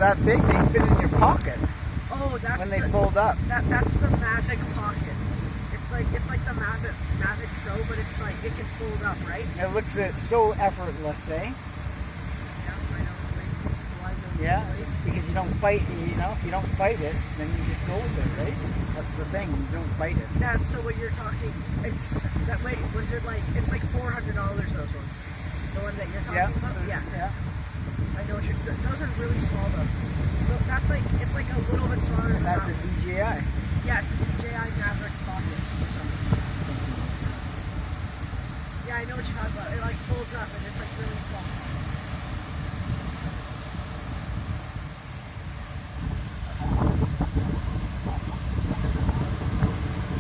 that big, they fit in your pocket. Oh, that's when they fold up. That's the Mavic Pocket. It's like the Mavic Pro, but it's like it can fold up, right? It looks so effortless, eh? Yeah, I know. Right? Yeah, because you don't fight. You know, if you don't fight it, then you just go with it, right? That's the thing. You don't fight it. Yeah. So what you're talking, it's that way. Was it like it's like $400? Those ones. The one that you're talking about. Yeah. I know what you're. Those are really small though. So that's like it's like a little bit smaller. And that's a DJI. Yeah, it's a DJI Maverick Pocket or something. Yeah, I know what you're talking about. It like folds up and it's like really small.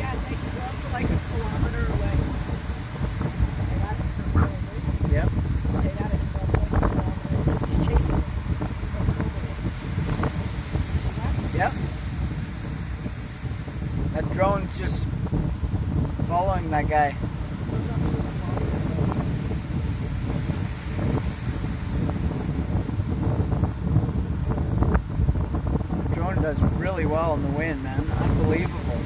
Yeah, they can go up to like a kilometer away. Hey, that is so cool, right? Yep. Hey, that is so cool. He's chasing it. He's like filming it. See that? Yep. That drone's just following that guy. The drone does really well in the wind, man. Unbelievable.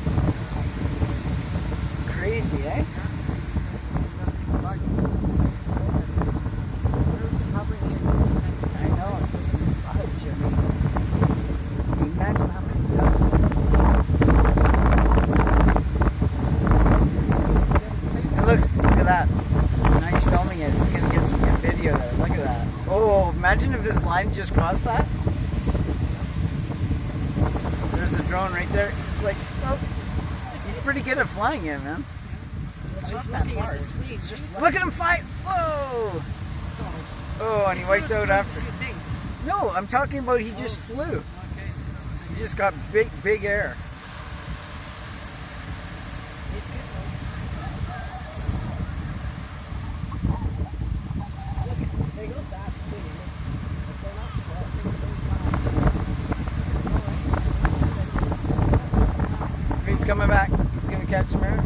Crazy, eh? I know. Imagine how many Look at that. Nice filming it. You're gonna get some good video there. Look at that. Oh, imagine if this line just crossed that. There's a drone right there. It's like, oh, he's pretty good at flying it, man. It's not that hard. Look at him fly. Whoa. Oh, and he wiped out after. No, I'm talking about he just flew. He just got big air. They go fast too, but they're not slow. He's coming back. He's gonna catch some air.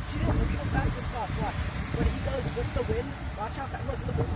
See, look how fast it flies. Watch. When he goes with the wind, watch how fast. Look.